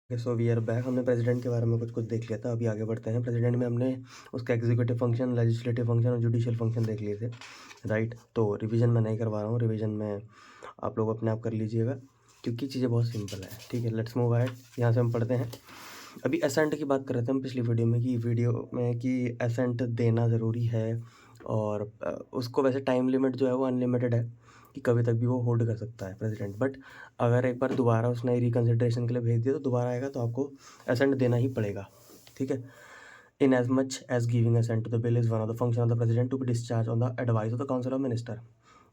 So we are back. हमने president के बारे में कुछ कुछ देख लिया था। अभी आगे बढ़ते हैं। प्रेसिडेंट में हमने उसका एग्जीक्यूटिव फंक्शन, लेजिस्लेटिव फंक्शन और जुडिशियल फंक्शन देख लिए थे, राइट। तो रिवीजन मैं नहीं करवा रहा हूँ, रिवीजन में आप लोग अपने आप कर लीजिएगा क्योंकि चीज़ें बहुत सिंपल है, ठीक है। Let's move ahead. यहाँ से हम पढ़ते हैं। अभी एसेंट की बात कर रहे थे हम पिछली वीडियो में कि एसेंट देना ज़रूरी है और उसको वैसे टाइम लिमिट जो है वो अनलिमिटेड है कि कभी तक भी वो होल्ड कर सकता है प्रेसिडेंट। बट अगर एक बार दोबारा उसने रिकन्सिडरेशन के लिए भेज दिया तो दोबारा आएगा तो आपको एसेंट देना ही पड़ेगा, ठीक है। In as much as giving assent to the bill is one of the function of the president to be discharge on the advice of the council of minister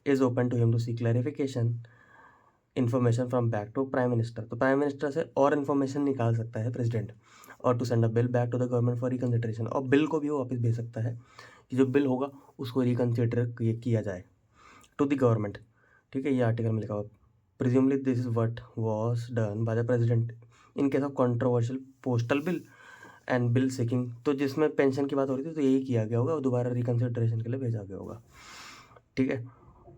is open to him to seek clarification information from back to prime minister. तो prime minister से और information निकाल सकता है president, और to send a bill back to the government for reconsideration, और bill को भी वो वापस भेज सकता है कि जो बिल होगा उसको रिकन्सिडर किया जाए टू द गवर्नमेंट, ठीक है। ये आर्टिकल में लिखा हुआ। Presumably this is what was done by the president in case of controversial postal bill and bill seeking. तो जिसमें पेंशन की बात हो रही थी तो यही किया गया होगा और दोबारा रिकन्सिडरेशन के लिए भेजा गया होगा, ठीक है।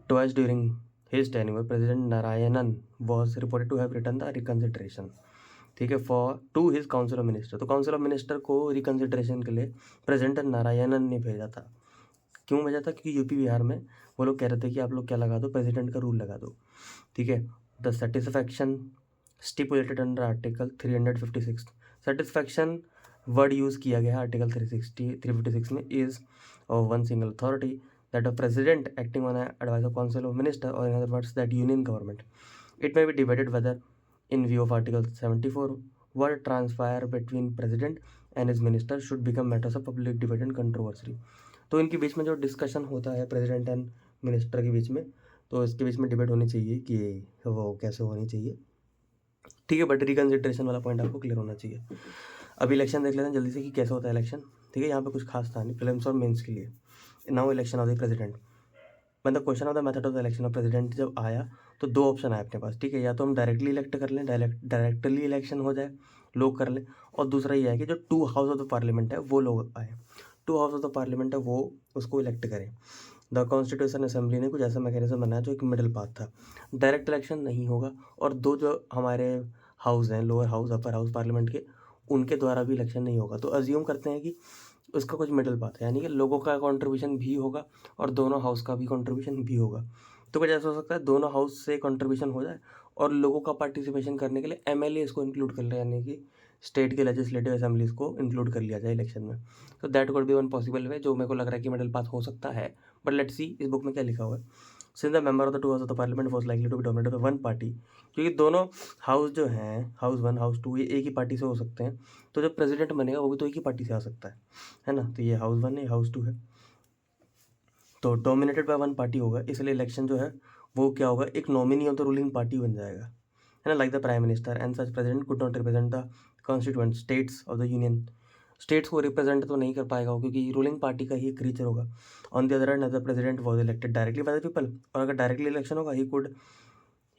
Twice during his tenure president Narayanan was reported to have return the reconsideration, ठीक है, for to his council of minister. तो काउंसिल ऑफ मिनिस्टर को रिकन्सिडरेशन के लिए प्रेसिडेंट नारायणन ने भेजा था। क्यों भेजा था? क्योंकि यूपी बिहार में वो लोग कह रहे थे कि आप लोग क्या लगा दो, प्रेसिडेंट का रूल लगा दो, ठीक है। The satisfaction stipulated under article 356, satisfaction word use किया गया है आर्टिकल 356 में, is of one single authority that a president acting on advice of council of minister और in other words that union government. It may be debated whether in view of Article 74, what transpire between President and his minister should become matters of public debate and controversy। तो इनके बीच में जो discussion होता है president and minister के बीच में, तो इसके बीच में डिबेट होनी चाहिए कि वो कैसे होनी चाहिए, ठीक है। बट रिकन्सिडरेशन वाला पॉइंट आपको क्लियर होना चाहिए। अब इलेक्शन देख लेते हैं जल्दी से कि कैसे होता है इलेक्शन, ठीक है। यहाँ पे कुछ खास था नहीं प्रीलिम्स और मेंस के लिए। Now election of the president, मतलब question of the method of the election of president जब आया तो दो ऑप्शन आए अपने पास, ठीक है। या तो हम डायरेक्टली इलेक्ट कर लें, डायरेक्टली इलेक्शन हो जाए, लोग कर लें, और दूसरा ये है कि जो two house of the parliament है वो लोग आए, two house of the parliament है वो उसको इलेक्ट करें। द कॉन्स्टिट्यूशन असेंबली ने कुछ ऐसा मैकेनिज्म बनाया जो एक मिडिल पाथ था। डायरेक्ट इलेक्शन नहीं होगा और दो जो हमारे हाउस हैं, lower house upper house parliament के, उनके द्वारा भी इलेक्शन नहीं होगा। तो अज्यूम करते हैं कि उसका कुछ मिडिल पाथ है, यानी कि लोगों का कंट्रीब्यूशन भी होगा और दोनों हाउस का भी कंट्रीब्यूशन भी होगा। तो कुछ ऐसा हो सकता है दोनों हाउस से कंट्रीब्यूशन हो जाए और लोगों का पार्टिसिपेशन करने के लिए एमएलए इसको इंक्लूड कर ले, यानी कि स्टेट के लेजिस्लेटिव असेंबलीज को इंक्लूड कर लिया जाए इलेक्शन में। तो that could be one possible way, जो मेरे को लग रहा है कि मिडिल पाथ हो सकता है। बट लेट्स सी इस बुक में क्या लिखा हुआ है। Since the member of the two house of the parliament was likely to be dominated by one party, क्योंकि दोनों हाउस जो हैं, हाउस वन हाउस टू, ये एक ही पार्टी से हो सकते हैं, तो जब प्रेसिडेंट बनेगा वो भी तो एक ही पार्टी से आ सकता है ना। तो ये हाउस वन है, हाउस टू है, तो डोमिनेटेड बाय वन पार्टी होगा, इसलिए इलेक्शन जो है वो क्या होगा, एक nominee of the ruling party बन जाएगा, है ना। Like the prime minister and such president could not represent the constituent states of the union. States को रिप्रेजेंट तो नहीं कर पाएगा वो, क्योंकि रूलिंग पार्टी का ही क्रीचर होगा। On the other hand the president was elected directly by the people, और अगर डायरेक्टली इलेक्शन होगा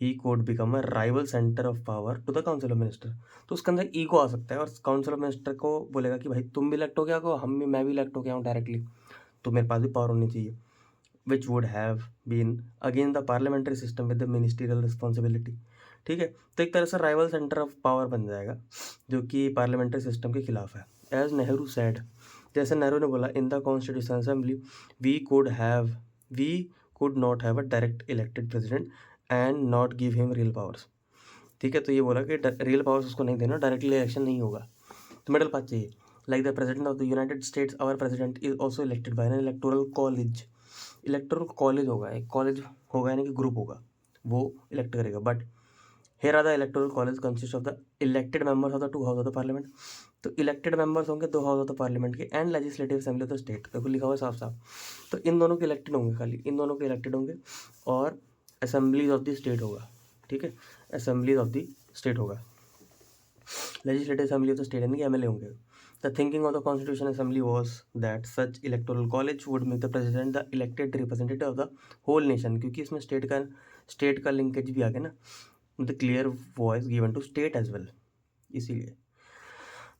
he could become a rival centre of power to the council of minister. तो उसके अंदर ईगो आ सकता है और काउंसिल ऑफ मिनिस्टर को बोलेगा कि भाई तुम भी इलेक्ट हो गया हो, मैं भी इलेक्ट हो गया हूँ डायरेक्टली, तो मेरे पास भी पावर होनी चाहिए, which would have been again the parliamentary system with the ministerial responsibility, ठीक है। तो एक तरह से राइवल सेंटर ऑफ पावर बन जाएगा जो कि पार्लियामेंट्री सिस्टम के खिलाफ है। एज नेहरू सेड, जैसे नेहरू ने बोला, in the constitution assembly we could not have a direct elected president and not give him real powers, ठीक है। तो ये बोला कि रियल पावर्स उसको नहीं देना, डायरेक्टली इलेक्शन नहीं होगा, तो मिडल पाथ चाहिए। Like the president of the United States our president is also elected by an electoral college. Electoral college होगा, एक कॉलेज होगा यानी कि ग्रुप होगा, वो इलेक्ट करेगा। But here are the electoral college consist of the elected members of the two house of the parliament. तो elected members होंगे दो हाउस ऑफ द पार्लियामेंट के and legislative assembly of the state, देखो लिखा हुआ है साफ साफ। तो इन दोनों के इलेक्टेड होंगे, खाली इन दोनों के इलेक्टेड होंगे, और असेंबलीज ऑफ द स्टेट होगा, ठीक है। असेंबलीज ऑफ द स्टेट होगा, legislative assembly of the state यानी कि एमएलए होंगे। The thinking of the constitution assembly was that such electoral college would make the president the elected representative of the whole nation, क्योंकि इसमें state का linkage भी आ गया ना, the clear voice given to state as well, इसीलिए।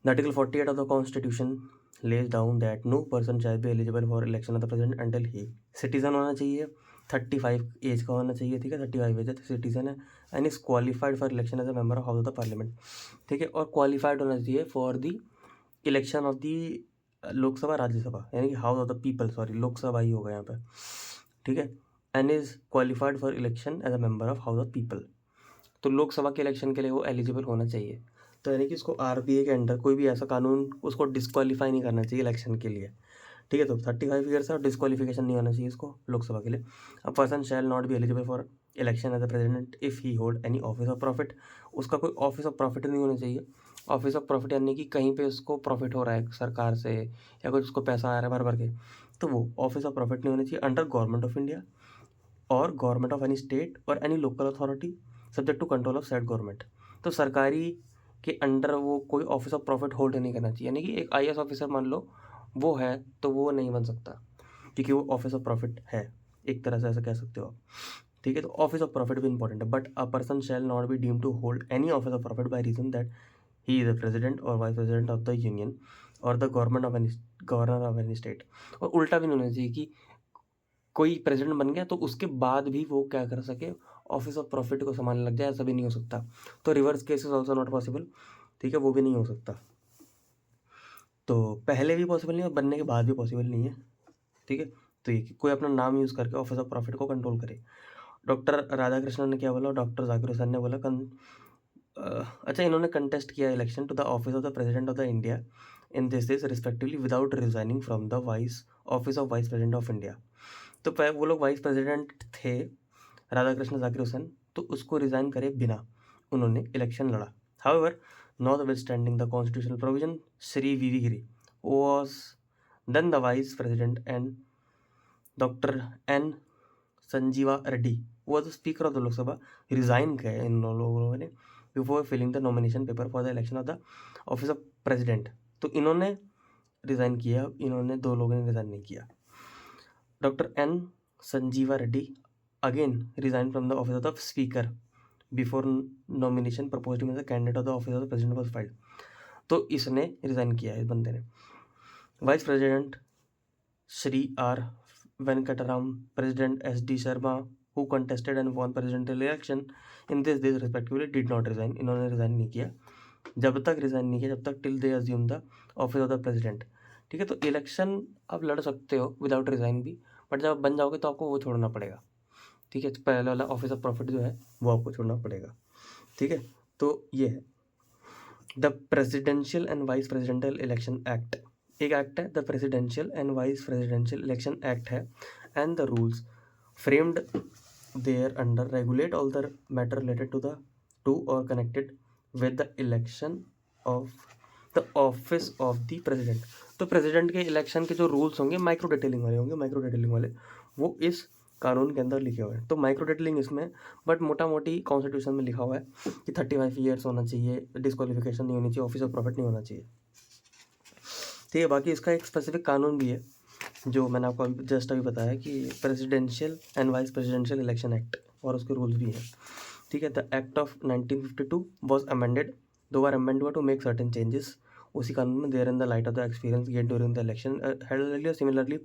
The article 48 of the constitution lays down that no person shall be eligible for election of the president until he citizen होना चाहिए, 35 as का होना चाहिए, ठीक है। 35 एज है, citizen है, and is qualified for election as a member of house of the parliament. ठीक है, और क्वालिफाइड होना चाहिए for the election of the Lok Sabha Rajya Sabha, यानी कि house of the people, sorry Lok Sabha ही होगा यहाँ पे। ठीक है, and is qualified for election as a member of house of people. तो लोकसभा के इलेक्शन के लिए वो एलिजिबल होना चाहिए। तो यानी कि इसको आरपीए के अंडर कोई भी ऐसा कानून उसको डिस्क्वालीफाई नहीं करना चाहिए इलेक्शन के लिए। ठीक है, तो 35 ईयर्स और डिस्क्वालिफिकेशन नहीं होना चाहिए इसको लोकसभा के लिए। A person shall not be eligible for election as a president if he hold any office of profit. उसका कोई ऑफिस ऑफ प्रॉफिट नहीं होना चाहिए। ऑफिस ऑफ प्रॉफिट यानी कि कहीं पे उसको प्रॉफिट हो रहा है सरकार से या कुछ उसको पैसा आ रहा है भर भर के, तो वो ऑफिस ऑफ प्रॉफिट नहीं होना चाहिए अंडर गवर्नमेंट ऑफ इंडिया और गवर्नमेंट ऑफ एनी स्टेट और any local authority subject to control of set government. तो सरकारी के अंडर वो कोई ऑफिस ऑफ प्रॉफिट होल्ड नहीं करना चाहिए, यानी कि एक आईएएस ऑफिसर मान लो वो है तो वो नहीं बन सकता क्योंकि वो ऑफिस ऑफ प्रॉफिट है, एक तरह से ऐसा कह सकते हो आप। ठीक है, तो ऑफिस ऑफ प्रॉफिट भी इंपॉर्टेंट है, but a person shall not be deem to hold any office of profit by reason that he is the president और vice president of the union और the government of any governor of any state. और उल्टा भी नहीं होना चाहिए कि कोई प्रेसिडेंट बन गया तो उसके बाद भी वो क्या कर सके, ऑफिस ऑफ प्रॉफिट को संभालने लग जाए, ऐसा भी नहीं हो सकता। तो reverse case is also not possible. ठीक है, वो भी नहीं हो सकता। तो पहले भी पॉसिबल नहीं है और बनने के बाद भी पॉसिबल नहीं है। ठीक है, तो ये कि कोई अपना नाम यूज़ करके ऑफिस ऑफ प्रॉफिट को कंट्रोल करे। डॉक्टर राधाकृष्णन ने क्या बोला, डॉक्टर जाकिर हुसैन ने बोला अच्छा, इन्होंने कंटेस्ट किया election to the office of the president of the India in this respectively without resigning from the vice office of vice president of India. तो वो लोग वाइस प्रेसिडेंट थे राधाकृष्ण जाकिर हुसैन, तो उसको रिज़ाइन करे बिना उन्होंने इलेक्शन लड़ा। However, notwithstanding the constitutional provision, Sri V.V. Giri was then the vice president and Dr. N. Sanjeeva Reddy was the speaker of the Lok Sabha, resign किया इन लोगों ने before filling the nomination paper for the election of the office of president। तो इन्होंने resign किया, इन्होंने दो लोगों ने रिज़ाइन नहीं किया। Doctor N Sanjiva Reddy again resigned from the office of the speaker before nomination proposed him as a candidate of the office of the president was filed। तो इसने रिज़ाइन किया है इस बंदे ने। Vice president Shri R Venkatram, president S D Sharma who contested and won presidential election in this respectively did not resign. इन्होंने resign नहीं किया, जब तक रिज़ाइन नहीं किया जब तक till they assume the office of the president. ठीक है, तो इलेक्शन आप लड़ सकते हो विदाउट रिज़ाइन भी, बट जब आप बन जाओगे तो आपको वो छोड़ना पड़ेगा। ठीक है, तो पहले वाला ऑफिस ऑफ प्रॉफिट जो है वो आपको छोड़ना पड़ेगा। ठीक है, तो ये है the presidential and vice presidential election act. एक एक्ट है the presidential and vice presidential election act है, and the rules framed there under regulate all the matter related to और connected with the election of the office of the president. तो president के election के जो rules होंगे micro detailing वाले होंगे, micro detailing वाले वो इस कानून के अंदर लिखे हुए हैं। तो माइक्रो डिटेलिंग इसमें, बट मोटा मोटी कॉन्स्टिट्यूशन में लिखा हुआ है कि 35 ईयर्स होना चाहिए, डिस्क्वालिफिकेशन नहीं होनी चाहिए, ऑफिस ऑफ प्रॉफिट नहीं होना चाहिए। ठीक है, बाकी इसका एक स्पेसिफिक कानून भी है जो मैंने आपको जस्ट अभी बताया कि presidential and vice presidential election act, और उसके रूल्स भी हैं। ठीक है, the act of 1952 was amended, 2 बार अमेंड हुआ टू मेक सर्टेन चेंजेस उसी कानून में, there in the light of the experience gain during the election held. Similarly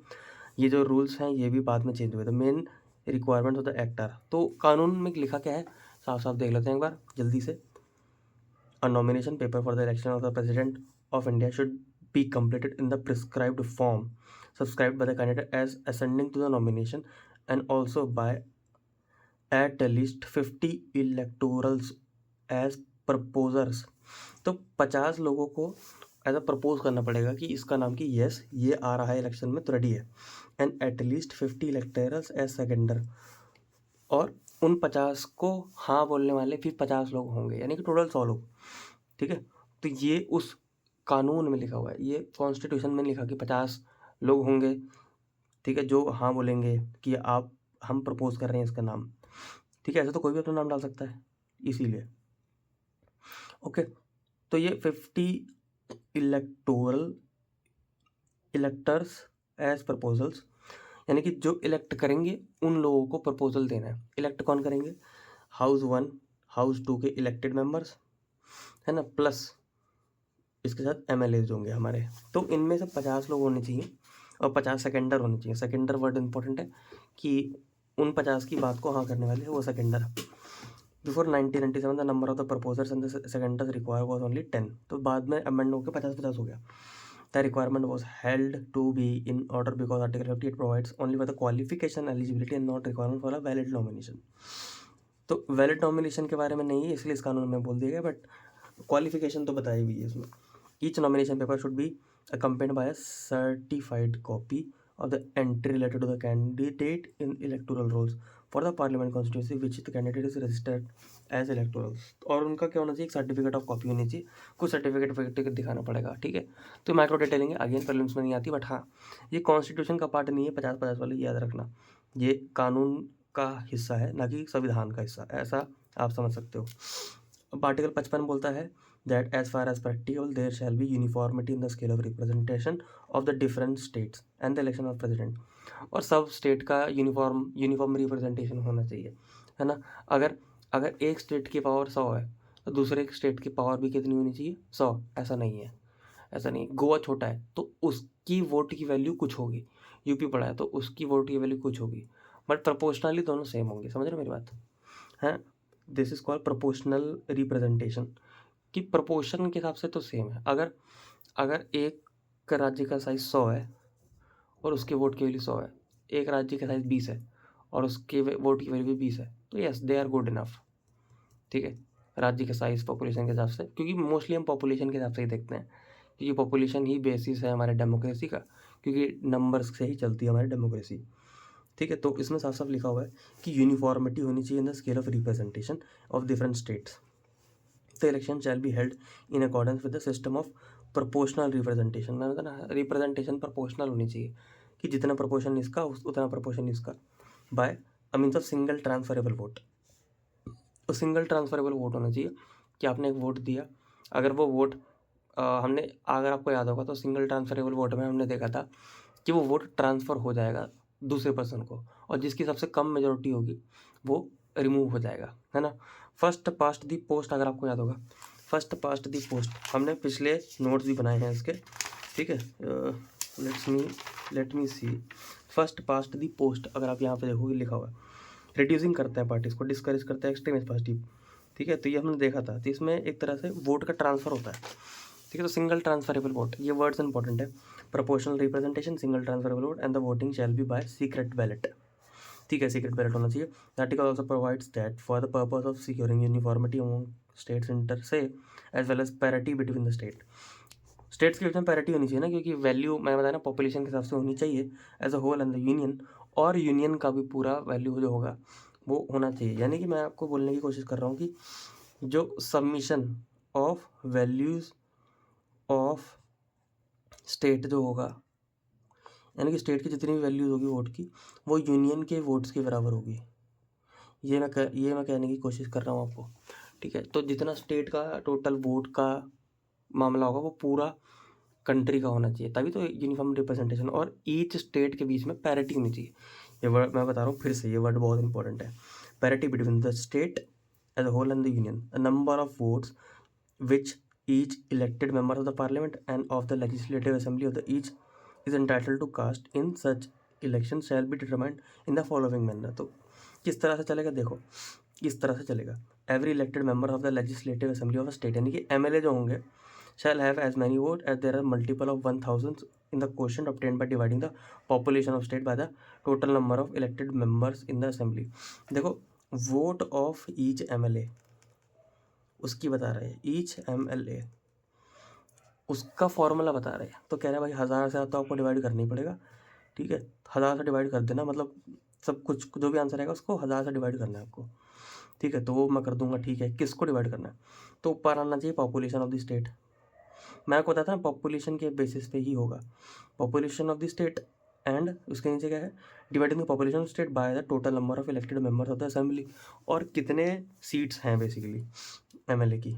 ये जो रूल्स हैं ये भी बाद में चेंज हुए। The main requirement of the act are, तो कानून में लिखा क्या है साफ साफ देख लेते हैं एक बार जल्दी से। A nomination paper for the election of the president of India should be completed in the prescribed form subscribed by the candidate as ascending to the nomination and also by at least 50 electorals as proposers। तो 50 लोगों को ऐसा propose करना पड़ेगा कि इसका नाम कि यस ये आ रहा है इलेक्शन में तो रेडी है, and at least 50 electors as seconder, और उन 50 को हाँ बोलने वाले फिर 50 लोग होंगे, यानी कि टोटल 100 लोग। ठीक है, तो ये उस कानून में लिखा हुआ है, ये कॉन्स्टिट्यूशन में लिखा कि 50 लोग होंगे। ठीक है, जो हाँ बोलेंगे कि आप हम प्रपोज कर रहे हैं इसका नाम। ठीक है, ऐसे तो कोई भी अपना नाम डाल सकता है इसीलिए। ओके, तो ये 50 इलेक्टर्स एज प्रपोजल्स, यानी कि जो इलेक्ट करेंगे उन लोगों को प्रपोजल देना है। इलेक्ट कौन करेंगे, हाउस 1 हाउस 2 के इलेक्टेड मेंबर्स है ना, प्लस इसके साथ एमएलएज होंगे हमारे। तो इनमें से 50 लोग होने चाहिए और 50 सेकेंडर होने चाहिए। सेकेंडर वर्ड इंपॉर्टेंट है कि उन 50 की बात को हाँ करने वाले हैं वो seconder. Before 1997 the number of the proposers in the seconders require was only 10, तो बाद में अमेंड होकर 50-50 हो गया। The requirement was held to be in order because article 58 provides only for the qualification eligibility and not requirement for a valid nomination. तो valid nomination के बारे में नहीं है, इसलिए इस कानून में बोल दिया गया, बट क्वालिफिकेशन तो बताई हुई है इसमें। Each nomination paper should be accompanied by a certified copy of the entry related to the candidate in electoral rolls for the parliament constituency which the candidate is registered as electoral। और उनका क्या होना चाहिए, एक certificate of copy होनी चाहिए, कुछ certificate दिखाना पड़ेगा, ठीक है। तो माइक्रो डिटेलिंग अगेन प्रीलिम्स में नहीं आती, बट हाँ ये कॉन्स्टिट्यूशन का पार्ट नहीं है 50-50 वाले, याद रखना, ये कानून का हिस्सा है, ना कि संविधान का हिस्सा, ऐसा आप समझ सकते हो। अब आर्टिकल 55 बोलता है that as far as practicable there shall be uniformity in the scale of representation of the different states and the election of president। और सब स्टेट का यूनिफॉर्म रिप्रेजेंटेशन होना चाहिए, है ना। अगर अगर एक स्टेट की पावर 100 है तो दूसरे स्टेट की पावर भी कितनी होनी चाहिए, 100। ऐसा नहीं है, ऐसा नहीं। गोवा छोटा है तो उसकी वोट की वैल्यू कुछ होगी, यूपी बड़ा है तो उसकी वोट की वैल्यू कुछ होगी, बट प्रोपोर्शनली दोनों सेम होंगे। समझ रहे हो मेरी बात, है। This is called proportional representation, कि प्रपोर्शन के हिसाब से तो सेम है। अगर अगर एक राज्य का साइज़ 100 है और उसके वोट की वैल्यू 100 है, एक राज्य का साइज़ 20 है और उसके वोट की वैल्यू भी 20 है, तो yes they are good enough, ठीक है। राज्य के साइज़ पॉपुलेशन के हिसाब से, क्योंकि मोस्टली हम पॉपुलेशन के हिसाब से ही देखते हैं, क्योंकि पॉपुलेशन ही बेसिस है हमारे डेमोक्रेसी का, क्योंकि नंबर्स से ही चलती है हमारी डेमोक्रेसी, ठीक है। तो इसमें साफ साफ लिखा हुआ है कि यूनिफॉर्मिटी होनी चाहिए in the scale of representation of different states. The election shall be held in accordance with the system of proportional representation। मैंने बताया ना, रिप्रेजेंटेशन प्रोपोर्शनल होनी चाहिए, कि जितना प्रोपोर्शन इसका उतना प्रोपोर्शन इसका, bye means of single transferable vote. तो सिंगल ट्रांसफरेबल वोट होना चाहिए कि आपने एक वोट दिया, अगर वो वोट हमने, अगर आपको याद होगा तो सिंगल ट्रांसफरेबल वोट में हमने देखा था कि वो वोट ट्रांसफ़र हो जाएगा दूसरे पर्सन को, और जिसकी सबसे कम मेजोरिटी होगी वो रिमूव हो जाएगा, है ना। फर्स्ट पास्ट दी पोस्ट, अगर आपको याद होगा, फर्स्ट पास्ट दी पोस्ट, हमने पिछले नोट्स भी बनाए हैं इसके, ठीक है। लेट मी सी, फर्स्ट पास्ट दी पोस्ट, अगर आप यहाँ पे देखोगे लिखा हुआ है, रिड्यूसिंग करता है पार्टीज को, डिस्करेज करता है एक्सट्रीमिस्ट पार्टी, ठीक है। तो ये हमने देखा था, तो इसमें एक तरह से वोट का ट्रांसफ़र होता है, ठीक है। तो सिंगल ट्रांसफरेबल वोट, ये वर्ड्स इंपॉर्टेंट है, proportional representation, single transferable vote and the voting shall be by secret ballot, ठीक है। सीक्रेट बैलेट होना चाहिए। The article also provides that for the purpose of securing uniformity among states inter se as well as parity between the states के बीच में parity होनी चाहिए ना, क्योंकि वैल्यू मैंने बताया ना पॉपुलेशन के हिसाब से होनी चाहिए as a whole and the union, और यूनियन का भी पूरा वैल्यू जो होगा वो होना चाहिए। यानी कि मैं आपको बोलने की कोशिश कर रहा हूँ कि जो submission of values of state जो होगा, यानी कि स्टेट की जितनी भी वैल्यूज़ होगी वोट की, वो यूनियन के वोट्स के बराबर होगी। ये मैं कहने की कोशिश कर रहा हूँ आपको, ठीक है। तो जितना स्टेट का टोटल वोट का मामला होगा वो पूरा कंट्री का होना चाहिए, तभी तो यूनिफॉर्म रिप्रेजेंटेशन, और ईच स्टेट के बीच में पैरिटी होनी चाहिए। ये वर्ड मैं बता रहा हूँ फिर से, ये वर्ड बहुत इंपॉर्टेंट है, parity between the state as a whole and the union, number of votes which each elected member of the parliament and of the legislative assembly of the each is entitled to cast in such election shall be determined in the following manner। तो किस तरह से चलेगा, देखो इस तरह से चलेगा, every elected member of the legislative assembly of state, यानी कि एमएलए जो होंगे shall have as many votes as there are multiple of 1000 in the quotient obtained by dividing the population of state by the total number of elected members in the assembly। देखो vote of each MLA उसकी बता रहे हैं, each MLA उसका formula बता रहे हैं, तो कह रहे हैं भाई 1000 से तो आपको डिवाइड करना ही पड़ेगा, ठीक है। 1000 से डिवाइड कर देना, मतलब सब कुछ जो भी आंसर आएगा उसको 1000 से डिवाइड करना है आपको, ठीक है। तो वो मैं कर दूंगा, ठीक है। किसको डिवाइड करना है, तो ऊपर आना चाहिए पॉपुलेशन ऑफ द स्टेट। मैं आपको बताता ना पॉपुलेशन के बेसिस पे ही होगा, population of the state, and उसके नीचे क्या है, dividing the population of state by the total number of elected members of the assembly, और कितने सीट्स हैं बेसिकली एमएलए की,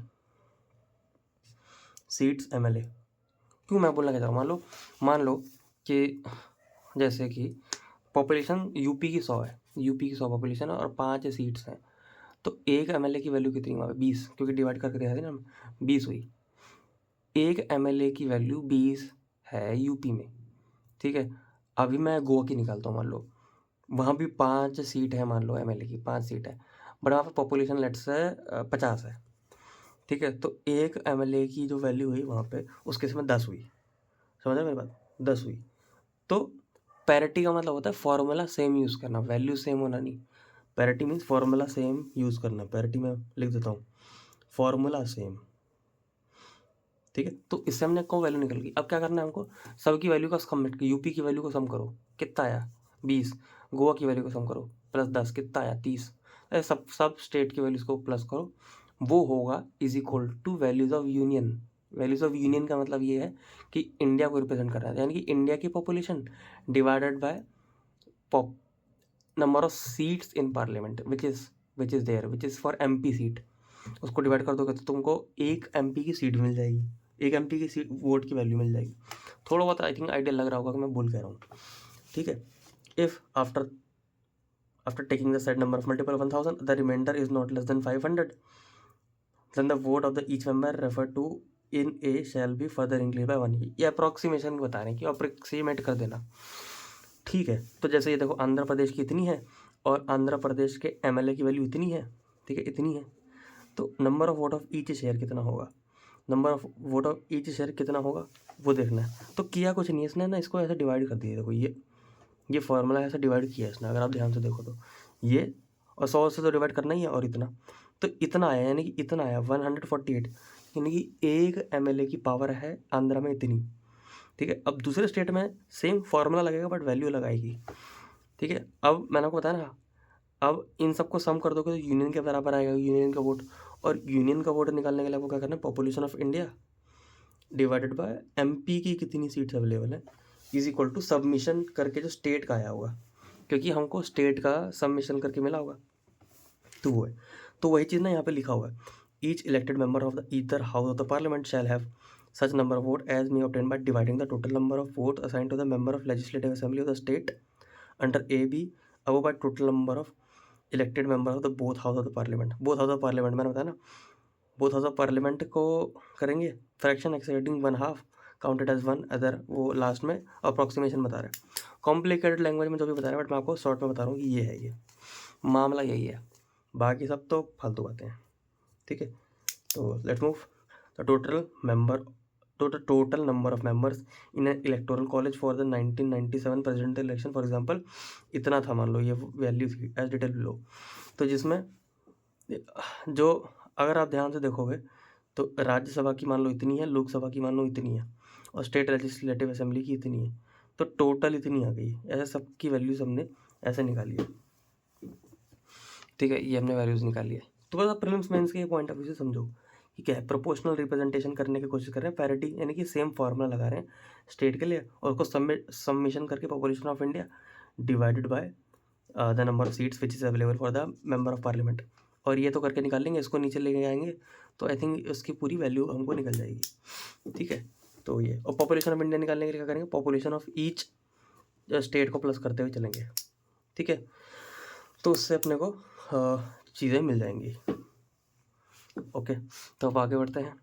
सीट्स एमएलए। क्यों मैं बोलना चाहता हूँ, मान लो कि जैसे कि पॉपुलेशन यूपी की 100 है, यूपी की 100 पॉपुलेशन है और 5 सीट्स हैं, तो एक एमएलए की वैल्यू कितनी हुआ, 20, क्योंकि डिवाइड करके देखा थी ना 20 हुई। एक एमएलए की वैल्यू 20 है यूपी में, ठीक है। अभी मैं गोवा की निकालता हूँ, मान लो वहाँ भी 5 सीट है, मान लो एमएलए की 5 सीट है, बट वहाँ पर पॉपुलेशन लेट्स से 50 है, ठीक है। तो एक MLA की जो वैल्यू हुई वहाँ पे उस केस में 10 हुई, समझ रहे मेरी बात, 10 हुई। तो पैरिटी का मतलब होता है फॉर्मूला सेम यूज़ करना, वैल्यू सेम होना नहीं। Parity means formula same use करना। पैरिटी में लिख देता हूँ फॉर्मूला सेम, ठीक है। तो इससे हमने को वैल्यू निकल गई। अब क्या करना है हमको, सबकी वैल्यू का सम, यूपी की वैल्यू को सम करो, कितना आया 20। गोवा की वैल्यू को सम करो, +10 कितना आया 30। ऐसे सब स्टेट की वैल्यूज़ को प्लस करो, वो होगा is equal two values of union. Values of union का मतलब ये है कि इंडिया को रिप्रेजेंट कर रहा है, यानी कि इंडिया की population divided by number of seats in parliament which is there, which is for MP seat. उसको डिवाइड कर दोगे तो तुमको एक MP की सीट मिल जाएगी, एक MP की सीट वोट की वैल्यू मिल जाएगी। थोड़ा बहुत आई थिंक आइडिया लग रहा होगा कि मैं बोल कह रहा हूँ, ठीक है। If after taking the set number of multiple 1000 the reminder is not less than 500 than the vote of the each member refer to in a shall be further increase by 1। ये अप्रॉक्सीमेशन बता रहे हैं कि approximate कर देना, ठीक है। तो जैसे ये देखो आंध्र प्रदेश की इतनी है और आंध्र प्रदेश के MLA की वैल्यू इतनी है, ठीक है, इतनी है। तो number of vote of each share कितना होगा, number of vote of each share कितना होगा वो देखना है। तो किया कुछ नहीं इसने ना, इसको ऐसे डिवाइड कर दिया। देखो ये फॉर्मूला ऐसा डिवाइड किया इसने, अगर आप ध्यान से देखो तो ये और 100 से तो डिवाइड करना ही है, और इतना तो इतना आया, यानी कि इतना आया 148, यानी कि एक MLA की पावर है आंध्रा में इतनी, ठीक है। अब दूसरे स्टेट में सेम फार्मूला लगेगा बट वैल्यू लगाएगी, ठीक है। अब मैंने आपको बताया ना, अब इन सबको सम कर दोगे तो यूनियन के बराबर आएगा, यूनियन का वोट। और यूनियन का वोट निकालने के लिए आपको क्या करना है, population of India divided by MP की कितनी सीट्स अवेलेबल है इज इक्वल टू सबमिशन करके जो स्टेट का आया होगा, क्योंकि हमको स्टेट का सबमिशन करके मिला होगा, तो वो है। तो वही चीज़ ना यहाँ पे लिखा हुआ है, each elected member of the either house of the parliament shall have such number of vote as may obtain by dividing the total number of votes assigned to the member of legislative assembly of the state under AB above by total number of elected members of the both house of the parliament। both house of parliament मैंने बताया ना, both house of parliament को करेंगे fraction exceeding 1/2 counted as 1 other, वो last में approximation बता रहे हैं। कॉम्प्लिकेटेड लैंग्वेज में जो भी बता रहे हैं, बट मैं आपको शॉर्ट में बता रहा हूँ कि ये है, ये मामला यही है, बाकी सब तो फालतू बातें हैं, ठीक है। तो let's move the total number of members in an electoral college for the 1997 presidential election for example इतना था, मान लो ये वैल्यू थी एज डिटेल बिलो। तो जिसमें जो अगर आप ध्यान से देखोगे तो राज्यसभा की मान लो इतनी है, लोकसभा की मान लो इतनी है, और स्टेट लेजिस्लेटिव असेंबली की इतनी है, तो टोटल इतनी आ गई। ऐसे सबकी वैल्यूज हमने ऐसे निकाली है, ठीक है, ये हमने वैल्यूज निकाली है। तो बस आप प्रीलिम्स मेंस के पॉइंट ऑफ व्यू से समझो कि क्या है, प्रोपोर्शनल रिप्रेजेंटेशन करने की कोशिश कर रहे हैं, पैरिटी यानी कि सेम फार्मूला लगा रहे हैं स्टेट के लिए, और उसको सबमिशन करके population of India divided by the number of seats which is available for the member of parliament, और ये तो करके निकाल लेंगे, इसको नीचे लेके आएंगे तो आई थिंक उसकी पूरी वैल्यू हमको निकल जाएगी, ठीक है। तो ये, और पॉपुलेशन ऑफ इंडिया निकालने के लिए क्या करेंगे, पॉपुलेशन ऑफ ईच स्टेट को प्लस करते हुए चलेंगे, ठीक है। तो उससे अपने को चीज़ें मिल जाएंगी, ओके। तो अब आगे बढ़ते हैं।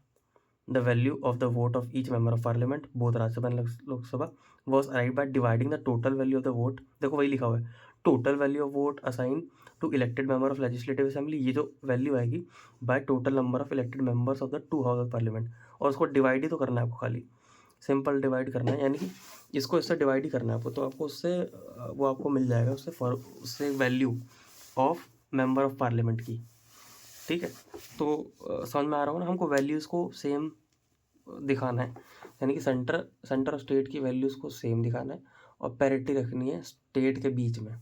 The value of the vote of each member of parliament both Rajya Sabha and Lok Sabha was arrived by dividing the total value of the vote. देखो वही लिखा हुआ है, total value of vote assign to elected member of legislative assembly, ये जो value आएगी by total number of elected members of the 2 house of parliament, और उसको डिवाइड ही तो करना है आपको, खाली सिंपल डिवाइड करना है, यानी कि इसको इससे डिवाइड ही करना है आपको, तो आपको उससे वो आपको मिल जाएगा उससे value of member of parliament की, ठीक है। तो समझ में आ रहा होगा ना, हमको वैल्यूज़ को सेम दिखाना है, यानी कि सेंटर स्टेट की वैल्यूज़ को सेम दिखाना है, और पैरिटी रखनी है स्टेट के बीच में,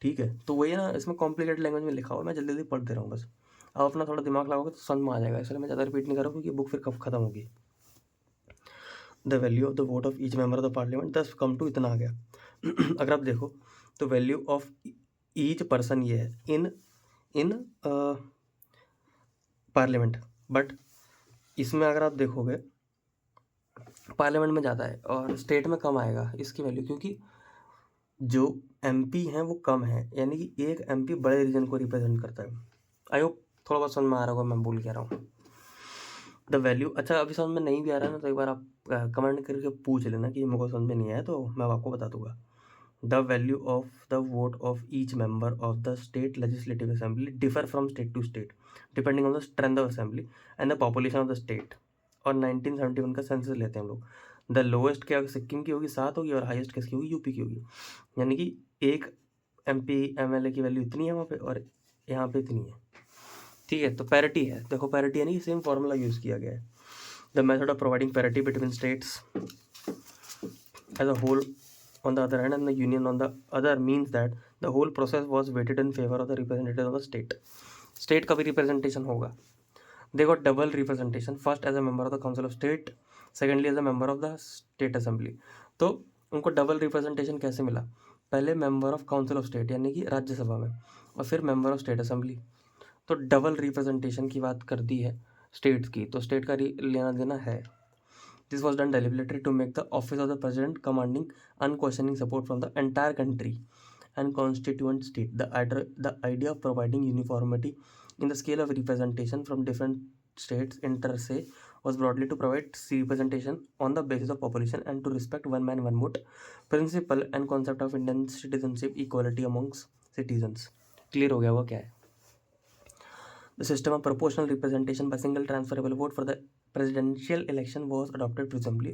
ठीक है। तो वही ना, इसमें कॉम्प्लिकेटेड लैंग्वेज में लिखा हुआ है, मैं जल्दी जल्दी पढ़ दे रहा हूँ बस, आप अपना थोड़ा दिमाग लगाओगे तो समझ में आ जाएगा, इसलिए मैं ज़्यादा रिपीट नहीं कर रहा हूँ क्योंकि बुक फिर कब खत्म होगी। The value of the vote of each member of the parliament, दस कम टू इतना आ गया। अगर आप देखो तो वैल्यू ऑफ ईच पर्सन ये है इन पार्लियामेंट, बट इसमें अगर आप देखोगे पार्लियामेंट में ज़्यादा है और स्टेट में कम आएगा इसकी वैल्यू, क्योंकि जो MP हैं वो कम है, यानी कि एक MP बड़े रीजन को रिप्रेजेंट करता है। आई होप थोड़ा बहुत समझ में आ रहा होगा मैं बोल क्या रहा हूँ। द वैल्यू, अच्छा अभी समझ में नहीं भी आ रहा है ना, तो एक बार आप कमेंट करके पूछ लेना कि मेरे को समझ में नहीं आया, तो मैं आपको बता दूंगा, the value of the vote of each member of the state legislative assembly differ from state to state depending on the strength of assembly and the population of the state। और 1971 का सेंसस लेते हैं हम लोग। The lowest क्या सिक्किम की होगी 7 होगी और हाईएस्ट किसकी होगी यूपी की होगी। यानी कि एक MP MLA की वैल्यू इतनी है वहाँ पे और यहाँ पे इतनी है। ठीक है, तो पैरिटी है, देखो पैरिटी यानी कि सेम फॉर्मूला यूज़ किया गया है। The method of providing parity between states as a whole on the other hand and the union on the other means that the whole process was weighted in favor of the representative of the state। state का भी representation होगा। they got double representation, first as a member of the council of state, secondly as a member of the state assembly। तो उनको double representation कैसे मिला, पहले member of council of state यानी कि राज्यसभा में और फिर मेंबर ऑफ स्टेट असेंबली। तो डबल रिप्रेजेंटेशन की बात कर दी है स्टेट्स की, तो स्टेट का लेना देना है। This was done deliberately to make the office of the president commanding unquestioning support from the entire country and constituent state। The idea of providing uniformity in the scale of representation from different states inter se was broadly to provide representation on the basis of population and to respect one man one vote principle and concept of Indian citizenship equality amongst citizens। Clear हो गया वो क्या है। The system of proportional representation by single transferable vote for the presidential election was adopted presumably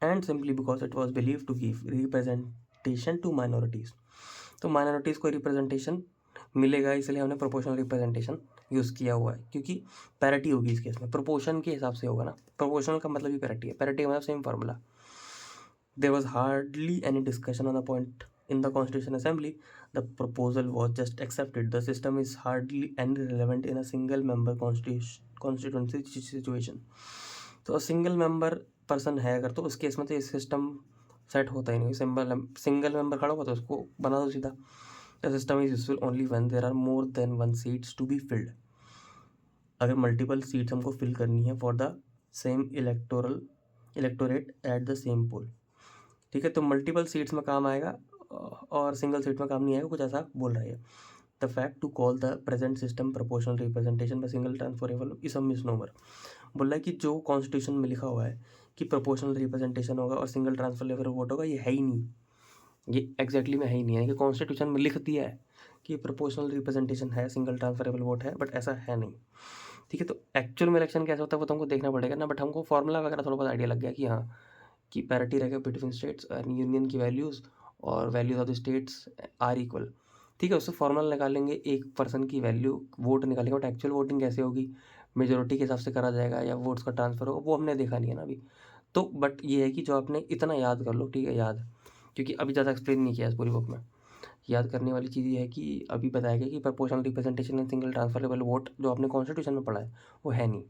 and simply because it was believed to give representation to minorities। तो minorities को representation मिलेगा इसलिए हमने proportional representation यूज़ किया हुआ है, क्योंकि parity होगी इस केस में, proportion के हिसाब से होगा ना, proportional का मतलब ही parity है, parity का मतलब same formula. There was hardly any discussion on the point in the Constitution Assembly। The proposal was just accepted। The system is hardly any relevant in a single member constituency situation। तो single member person है अगर, तो उस case में तो ये system set होता ही नहीं। सिंगल मेंबर खड़ा हुआ तो उसको बना दो सीधा। The system is useful only when there are more than one seats to be filled. अगर मल्टीपल सीट्स हमको फिल करनी है for the same electorate at the same poll. ठीक है, तो मल्टीपल सीट्स में काम आएगा और सिंगल सीट में काम नहीं आएगा, कुछ ऐसा बोल रहा है। The fact to call the present system proportional representation by single transferable is a misnomer. बोल रहा है कि जो कॉन्स्टिट्यूशन में लिखा हुआ है कि प्रोपोर्शनल रिप्रेजेंटेशन होगा और सिंगल ट्रांसफरेबल वोट होगा, ये है ही नहीं, ये एग्जैक्टली में है ही नहीं है कि कॉन्स्टिट्यूशन में लिख दिया है कि प्रोपोर्शनल रिप्रेजेंटेशन है, सिंगल ट्रांसफरेबल वोट है, बट ऐसा है नहीं। ठीक है, तो एक्चुअल में इलेक्शन कैसे होता है वो तो हमको देखना पड़ेगा ना, बट हमको फॉर्मूला वगैरह थोड़ा बहुत आइडिया लग गया कि हाँ कि पैरिटी रहेगा बिटवीन स्टेट्स एंड यूनियन की वैल्यूज़ और values of the states are equal. ठीक है, उससे फॉर्मूला निकालेंगे, एक पर्सन की वैल्यू वोट निकालेंगे, बट एक्चुअल वोटिंग कैसे होगी, मेजोरिटी के हिसाब से करा जाएगा या वोट्स का ट्रांसफर होगा, वो हमने देखा नहीं है ना अभी। तो बट ये है कि जो आपने इतना याद कर लो, ठीक है याद, क्योंकि अभी ज़्यादा एक्सप्लेन नहीं किया इस पूरी बुक में। याद करने वाली चीज़ ये है कि अभी बताया गया कि proportional representation and single transferable vote जो आपने कॉन्स्टिट्यूशन में पढ़ा है वो है नहीं।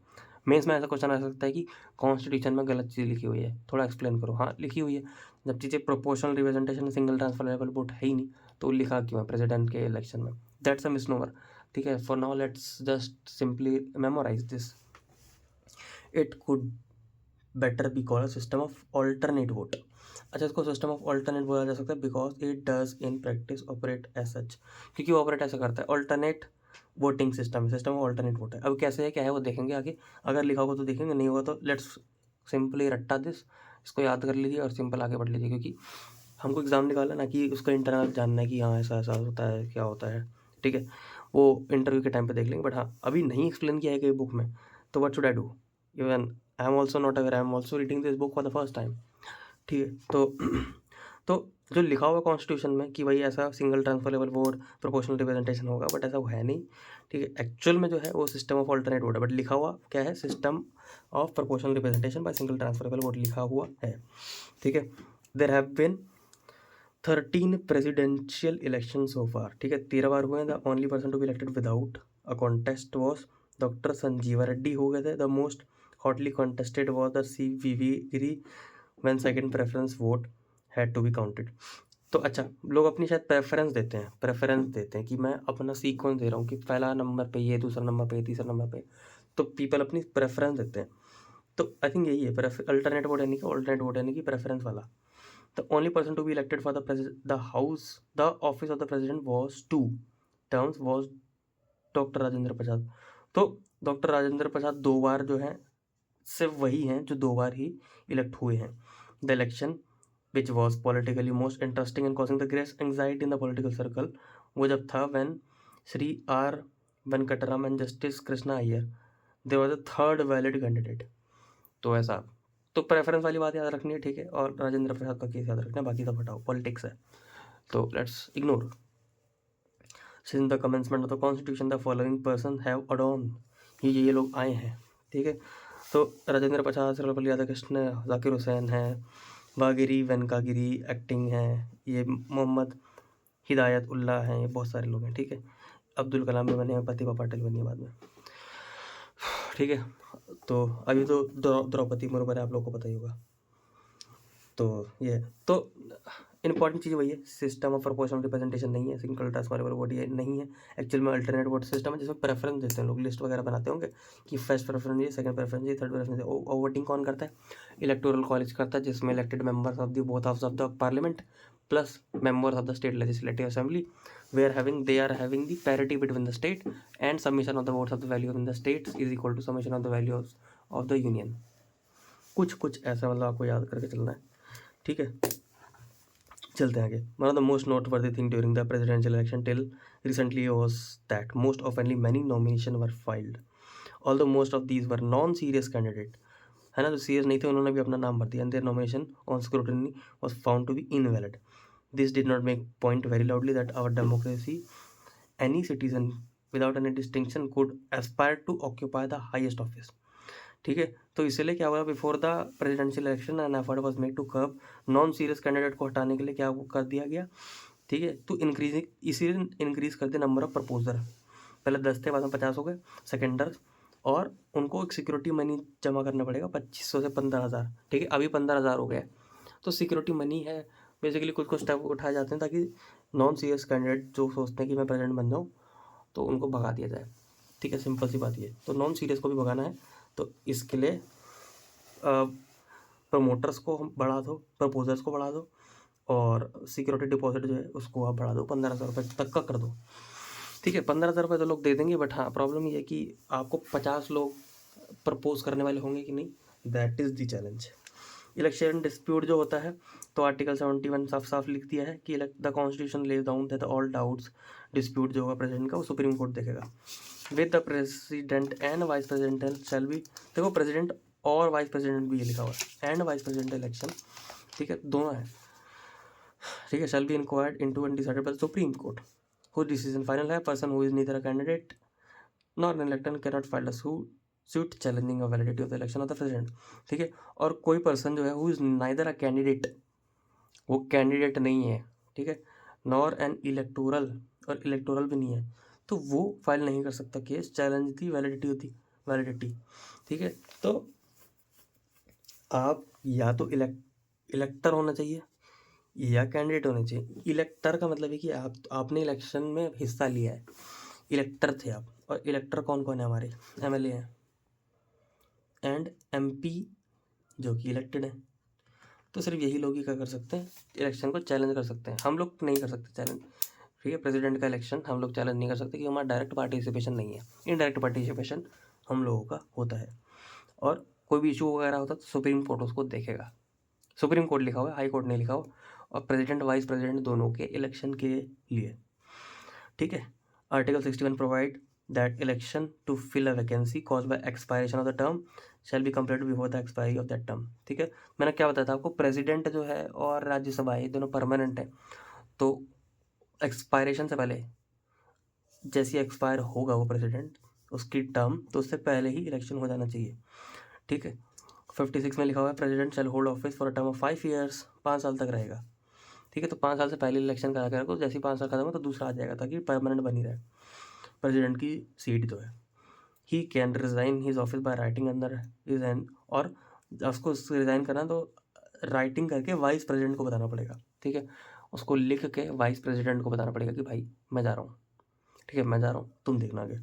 मेंस में ऐसा क्वेश्चन आ सकता है कि कॉन्स्टिट्यूशन में गलत चीज़ लिखी हुई है, थोड़ा एक्सप्लेन करो। हाँ लिखी हुई है, जब चीज़ें proportional representation single transferable vote है ही नहीं तो लिखा क्यों है प्रेसिडेंट के इलेक्शन में, दैट्स अ मिसनोमर। ठीक है, for now let's just simply memorise this. It could better be called system of alternate vote. अच्छा, इसको सिस्टम ऑफ ऑल्टरनेट बोला जा सकता है because it does in practice operate as such, क्योंकि वो ऑपरेट ऐसा करता है, ऑल्टरनेट वोटिंग सिस्टम है, सिस्टम ऑफ ऑल्टरनेट वोट है। अब कैसे है क्या है वो देखेंगे आगे, अगर लिखा होगा तो देखेंगे, नहीं होगा तो लेट्स सिंपली रट्टा दिस, इसको याद कर लीजिए और सिंपल आगे बढ़ लीजिए, क्योंकि हमको एग्ज़ाम निकालना ना कि उसका इंटरनल जानना है कि हाँ ऐसा ऐसा होता है क्या होता है। ठीक है, वो इंटरव्यू के टाइम पे देख लेंगे, बट हाँ अभी नहीं एक्सप्लेन किया है कि बुक में, तो what should I do, even I am also not aware, I am also reading this book for the first time. ठीक है, तो जो लिखा हुआ कॉन्स्टिट्यूशन में कि भाई ऐसा single transferable vote proportional representation होगा, बट ऐसा वो है नहीं। ठीक है, एक्चुअल में जो है वो सिस्टम ऑफ ऑल्टरनेट वोट है, बट लिखा हुआ क्या है, system of proportional representation by single transferable vote लिखा हुआ है। ठीक है, there have been 13 presidential election so far. ठीक है, 13 बार हुए हैं। The only person to be elected without a contest was doctor Sanjiva Reddy हो गए थे। The most hotly contested was the CVV Giri when second preference vote had to be counted. तो अच्छा, लोग अपनी शायद प्रेफरेंस देते हैं कि मैं अपना सीक्वेंस दे रहा हूँ कि पहला नंबर पे ये, दूसरा नंबर पे, तीसरा नंबर पे, तो पीपल अपनी प्रेफरेंस देते हैं। तो आई थिंक यही है अल्टरनेट वोट यानी कि ऑल्टरनेट वोट यानी कि प्रेफरेंस वाला। The only person to be elected for the office of the president was 2 terms was doctor Rajendra Prasad. तो डॉक्टर राजेंद्र प्रसाद 2 बार जो हैं सिर्फ वही हैं जो 2 बार ही इलेक्ट हुए हैं। The election which was politically most interesting and causing the greatest anxiety in the political circle, वो जब था when Shri R Venkatram and justice Krishna Iyer there was a third valid candidate. तो ऐसा, तो प्रेफरेंस वाली बात याद रखनी है, ठीक है, और राजेंद्र प्रसाद का केस याद रखना है, बाकी सब हटाओ, पॉलिटिक्स है, तो let's ignore. Since the commencement of the constitution the following person have adorn, ये लोग आए हैं, ठीक है। तो राजेंद्र प्रसाद, सर्वपल्ली राधाकृष्ण, जाकिर हुसैन है, वागिरी वेंकागिरी एक्टिंग है, ये मोहम्मद हिदायत उल्लाह हैं, ये बहुत सारे लोग हैं, ठीक है। अब्दुल कलाम भी बने हैं, प्रतिभा पाटिल बनी है बाद में, ठीक है। तो अभी तो द्रौपदी मुर्मू है, आप लोगों को पता ही होगा। तो ये तो इंपॉर्टेंट चीज़ वही है, सिस्टम ऑफ प्रोपोर्शनल रिप्रेजेंटेशन नहीं है, सिंगल ट्रांसफरेबल वोट ये नहीं है, एक्चुअल में अल्टरनेट वोट सिस्टम है जिसमें प्रेफरेंस देते हैं लोग, लिस्ट वगैरह बनाते होंगे कि फर्स्ट प्रेफरेंस ये, सेकंड प्रेफरेंस ये, थर्ड प्रेफरेंस ये। और वोटिंग कौन करता है? इलेक्टोरल कॉलेज करता है, जिसमें elected members of the both house of the parliament plus members of the state legislative assembly they are having the parity between the state and summation of the votes of the value in the states is equal to summation of the values of the union। कुछ ऐसा मतलब आपको याद करके चलना है, ठीक है। चलते हैं आगे। One of the most noteworthy thing during the presidential election till recently was that most ऑफनली many nomination were filed, although most of these were non serious candidate, है ना, जो सीरियस नहीं थे उन्होंने भी अपना नाम भर दिया, and their nomination on scrutiny was found to be invalid. This did not make point very loudly that our democracy any citizen without any distinction could aspire to occupy the highest office, ठीक है। तो इसलिए क्या हुआ, before the presidential election an effort was made to curb non serious candidate को हटाने के लिए क्या कर दिया गया, ठीक है, तो इसीलिए इंक्रीज कर दिया नंबर ऑफ प्रपोजर, पहले 10 थे बाद में 50 हो गए सेकेंडर्स, और उनको एक सिक्योरिटी मनी जमा करना पड़ेगा 2500 से 15,000, ठीक है, अभी 15,000 हो गया। तो सिक्योरिटी मनी है, बेसिकली कुछ कुछ स्टेप उठाए जाते हैं ताकि नॉन सीरियस कैंडिडेट जो सोचते हैं कि मैं प्रेसिडेंट बन जाऊँ तो उनको भगा दिया जाए, ठीक है, सिंपल सी बात ये। तो नॉन सीरियस को भी भगाना है, तो इसके लिए प्रमोटर्स को बढ़ा दो, प्रपोजर्स को बढ़ा दो, और सिक्योरिटी डिपॉजिट जो है उसको आप बढ़ा दो, 15,000 रुपये तक का कर दो, ठीक है। 15,000 रुपये तो लोग दे देंगे, बट हाँ प्रॉब्लम ये है कि आपको 50 लोग प्रपोज करने वाले होंगे कि नहीं, that is the challenge. Election dispute जो होता है, तो आर्टिकल 71 साफ साफ लिख दिया है कि the constitution lays down that all doubts, dispute जो होगा प्रेसिडेंट का वो सुप्रीम कोर्ट देखेगा। With the president and vice president shall be, देखो प्रेसिडेंट और वाइस प्रेसिडेंट भी ये लिखा हुआ है, एंड वाइस प्रेसिडेंट इलेक्शन, ठीक है, दोनों है, ठीक है, shall be inquired into and decided by the supreme court, whose decision final है, person who is neither a candidate nor an elector cannot file a suit challenging a validity of the election of the president, ठीक है। और कोई person जो है who is neither a candidate, वो candidate नहीं है, ठीक है, नॉर एन इलेक्टोरल, और इलेक्टोरल भी नहीं है, तो वो फाइल नहीं कर सकता केस चैलेंज दी वैलिडिटी, ठीक है। तो आप या तो इलेक्टर होना चाहिए या कैंडिडेट होने चाहिए। इलेक्टर का मतलब है कि आपने इलेक्शन में हिस्सा लिया है, इलेक्टर थे आप, और इलेक्टर कौन कौन है हमारे, एमएलए हैं एंड एमपी जो कि इलेक्टेड है, तो सिर्फ यही लोग ही क्या कर सकते हैं, इलेक्शन को चैलेंज कर सकते हैं, हम लोग नहीं कर सकते चैलेंज, ठीक है। प्रेसिडेंट का इलेक्शन हम लोग चैलेंज नहीं कर सकते क्योंकि हमारा डायरेक्ट पार्टिसिपेशन नहीं है, इनडायरेक्ट पार्टिसिपेशन हम लोगों का होता है, और कोई भी इशू वगैरह होता है तो सुप्रीम कोर्ट उसको देखेगा, सुप्रीम कोर्ट लिखा हुआ है, हाई कोर्ट नहीं लिखा हुआ, और प्रेसिडेंट वाइस प्रेसिडेंट दोनों के इलेक्शन के लिए, ठीक है। Article 61 provide that election to fill a vacancy cause by expiration of the term shall be completed before the expiry of that term, ठीक है। मैंने क्या बताया था आपको, प्रेसिडेंट जो है और राज्यसभा है दोनों परमानेंट है, तो एक्सपायरेशन से पहले जैसे एक्सपायर होगा वो प्रेसिडेंट उसकी टर्म, तो उससे पहले ही इलेक्शन हो जाना चाहिए, ठीक है। 56 में लिखा हुआ है president shall hold office for a term of 5 years, 5 साल तक रहेगा, ठीक है। तो 5 साल से पहले इलेक्शन करा कर, जैसे ही 5 साल खत्म हो तो दूसरा आ जाएगा ताकि परमानेंट बनी रहे प्रेसिडेंट की सीट जो है। He can resign his office by writing अंदर रिज़ाइन, और उसको रिज़ाइन करना तो राइटिंग करके वाइस प्रेसिडेंट को बताना पड़ेगा, ठीक है, उसको लिख के वाइस प्रेसिडेंट को बताना पड़ेगा कि भाई मैं जा रहा हूँ, ठीक है, मैं जा रहा हूँ, तुम देखना आगे,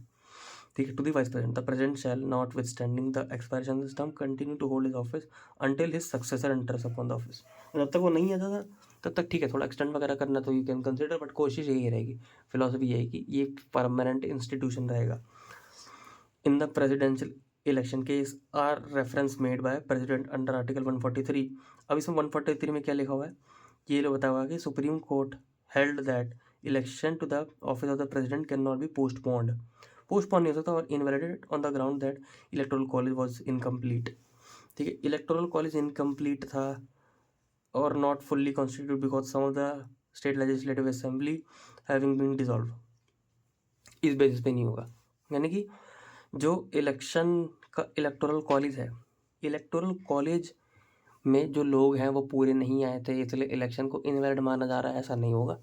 ठीक है। To the vice president the president shall notwithstanding the expiration system continue to hold his office until his successor enters upon the office, जब तक वो नहीं आता था तब तक ठीक है, थोड़ा एक्सटेंड वगैरह करना तो यू कैन कंसिडर, बट कोशिश यही रहेगी, फिलोसफी यही कि ये परमानेंट इंस्टीट्यूशन रहेगा। In the presidential election case are reference made by president under article 143। अब इसमें 143 में क्या लिखा हुआ है, ये लोग बताया हुआ है कि supreme court held that election to the office of the president can not be postponed, postpone नहीं हो सकता, और invalidated on the ground that electoral college was incomplete. ठीक है, इलेक्टोरल कॉलेज इनकम्प्लीट था और not fully constitute because some of the state legislative assembly having been dissolve. इस basis पे नहीं होगा, यानी कि जो इलेक्शन का इलेक्टोरल कॉलेज है, इलेक्टोरल कॉलेज में जो लोग हैं वो पूरे नहीं आए थे, इसलिए इलेक्शन को इनवैलिड माना जा रहा है, ऐसा नहीं होगा,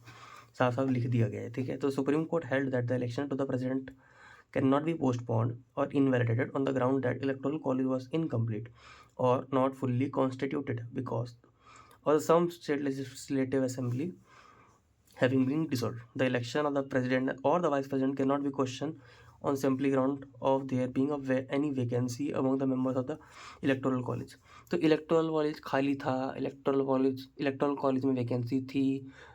साफ साफ लिख दिया गया है। ठीक है, तो supreme court held that the election to the president can not be postponed और invalidated on the ground that electoral college was incomplete और नॉट फुल्ली कॉन्स्टिट्यूटेड बिकॉज और some state legislative assembly having been dissolved. The election of the president or the vice president cannot be questioned on simply ground of there being any vacancy among the members of the electoral college. तो electoral college खाली था, electoral college में vacancy थी,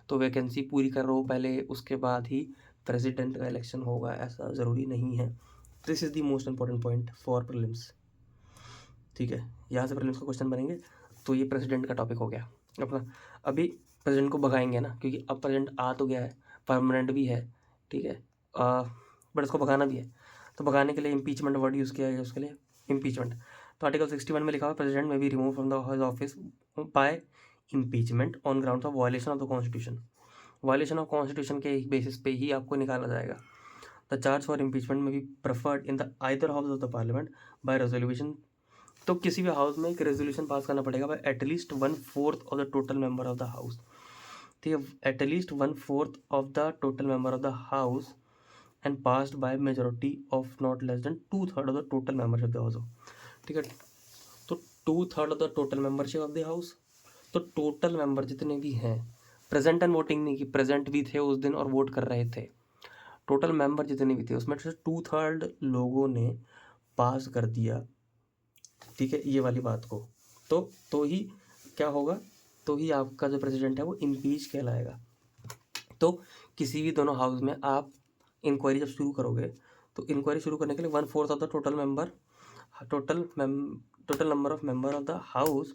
तो vacancy पूरी करो पहले, उसके बाद ही प्रेसिडेंट का इलेक्शन होगा, ऐसा ज़रूरी नहीं है। This is the most important point for prelims. ठीक है, यहाँ से प्रीलिम्स का क्वेश्चन बनेंगे। तो ये प्रेसिडेंट का टॉपिक हो गया अपना। अभी प्रेसिडेंट को भगाएंगे ना, क्योंकि अब प्रेसिडेंट आ तो गया है, परमानेंट भी है, ठीक है, बट इसको भगाना भी है। तो भगाने के लिए इम्पीचमेंट वर्ड यूज़ किया गया, उसके लिए इम्पीचमेंट। तो आर्टिकल 61 में लिखा हुआ प्रेसिडेंट में be remove from the office by impeachment on ground of violation of the constitution. Violation of constitution के बेसिस पे ही आपको निकाला जाएगा। द चार्ज फॉर इम्पीचमेंट में be preferred in the either house of the parliament by resolution. तो किसी भी हाउस में एक रेजोल्यूशन पास करना पड़ेगा bye at least 1/4 of the total member of the house. ठीक है, at least 1/4 of the total member of the house and passed by majority of not less then 2/3 of the total membership of the house. ठीक है, तो 2/3 of the total membership of the house, तो total member जितने भी हैं, present and voting नहीं, कि present भी थे उस दिन और वोट कर रहे थे, टोटल मेंबर जितने भी थे उसमें से 2/3 लोगों ने पास कर दिया। ठीक है, ये वाली बात को, तो ही क्या होगा, तो ही आपका जो प्रेसिडेंट है वो इम्पीच कहलाएगा। तो किसी भी दोनों हाउस में आप इंक्वायरी जब शुरू करोगे, तो इंक्वायरी शुरू करने के लिए 1/4 of the total number of member of the house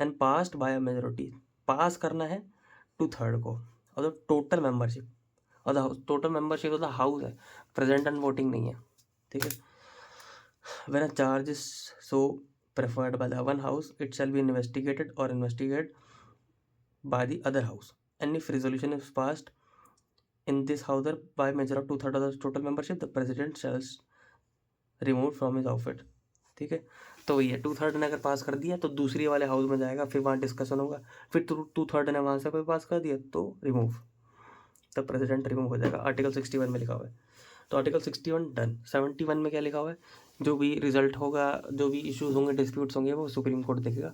and passed by a majority, pass करना है 2/3 को, और द टोटल मेंबरशिप और the house, total membership of the house है, प्रेजेंट एंड वोटिंग नहीं है। ठीक है, when a charge is so preferred by the one house, it shall be investigated by the other house, and if resolution is passed in this house by measure of 2/3 of the total membership, the president shall removed from his office। ठीक है, तो ये 2/3 ने अगर पास कर दिया तो दूसरी वाले हाउस में जाएगा, फिर वहाँ डिस्कशन होगा, फिर 2/3 ने वहाँ से कोई पास कर दिया तो रिमूव, तब प्रेसिडेंट रिमूव हो जाएगा। आर्टिकल 61 में लिखा हुआ है। तो आर्टिकल 61 डन। 71 में क्या लिखा हुआ है, जो भी रिजल्ट होगा, जो भी इश्यूज होंगे, डिस्प्यूट्स होंगे, वो सुप्रीम कोर्ट देखेगा।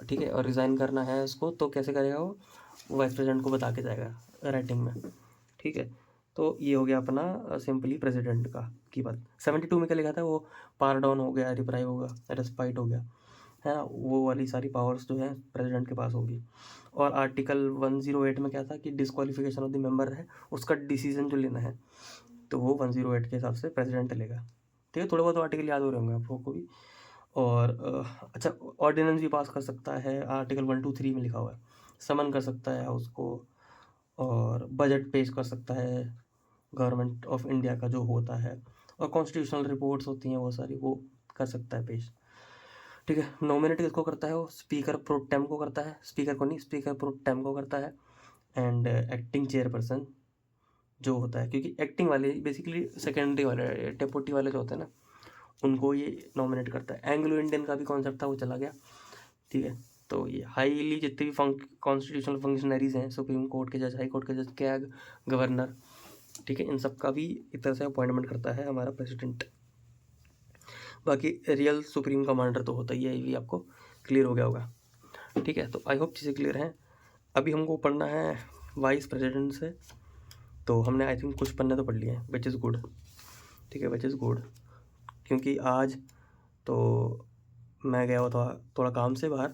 ठीक है, और रिज़ाइन करना है उसको तो कैसे करेगा, वो वाइस प्रेसिडेंट को बता के जाएगा राइटिंग में। ठीक है, तो ये हो गया अपना सिंपली प्रेसिडेंट का की बात। 72 में क्या लिखा था, वो पारडाउन हो गया, रिप्राइव होगा, रेस्पाइट हो गया, है ना, वो वाली सारी पावर्स जो हैं प्रेसिडेंट के पास होगी। और आर्टिकल 108 में क्या था कि डिस्क्वालिफिकेशन ऑफ द मेंबर है, उसका डिसीजन जो लेना है तो वो 108 के हिसाब से प्रेसिडेंट लेगा। ठीक है, थोड़े बहुत आर्टिकल याद हो रहे होंगे आप लोगों को भी। और अच्छा, ऑर्डिनेंस भी पास कर सकता है, आर्टिकल 123 में लिखा हुआ है, समन कर सकता है हाउस को, और बजट पेश कर सकता है गवर्नमेंट ऑफ इंडिया का जो होता है, और कॉन्स्टिट्यूशनल रिपोर्ट्स होती हैं वो सारी, वो कर सकता है पेश। ठीक है, नॉमिनेट किसको करता है, वो स्पीकर प्रो टेम को करता है, स्पीकर को नहीं, स्पीकर प्रो टेम को करता है। एंड एक्टिंग चेयरपर्सन जो होता है, क्योंकि एक्टिंग वाले बेसिकली सेकेंडरी वाले डेपुटी वाले जो होते हैं ना, उनको ये नॉमिनेट करता है। एंग्लो इंडियन का भी कॉन्सेप्ट था, वो चला गया। ठीक है, तो ये हाईली जितने भी कॉन्स्टिट्यूशनल फंक्शनरीज हैं, सुप्रीम कोर्ट के जज, हाई कोर्ट के जज, कैग, गवर्नर, ठीक है, इन सब का भी एक तरह से अपॉइंटमेंट करता है हमारा प्रेसिडेंट। बाकी रियल सुप्रीम कमांडर तो होता ही है, ये भी आपको क्लियर हो गया होगा। ठीक है, तो आई होप चीज़ें क्लियर हैं। अभी हमको पढ़ना है वाइस प्रेसिडेंट से, तो हमने आई थिंक कुछ पन्ने तो पढ़ लिए हैं, विच इज़ गुड। ठीक है, विच इज़ गुड, क्योंकि आज तो मैं गया हुआ था थोड़ा काम से बाहर,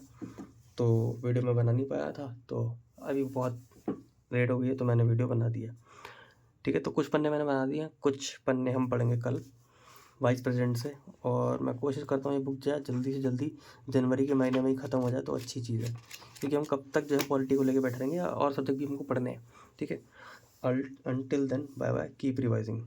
तो वीडियो मैं बना नहीं पाया था, तो अभी बहुत लेट हो गई है तो मैंने वीडियो बना दिया। ठीक है, तो कुछ पन्ने मैंने बना दिए, कुछ पन्ने हम पढ़ेंगे कल। वाइस प्रेसिडेंट से। और मैं कोशिश करता हूँ ये बुक जो है जल्दी से जल्दी जनवरी के महीने में ही ख़त्म हो जाए तो अच्छी चीज़ है, क्योंकि हम कब तक जो है पॉलिटी को लेके बैठे रहेंगे और सब्जेक्ट भी हमको पढ़ने हैं। ठीक है, until then, bye bye, keep revising.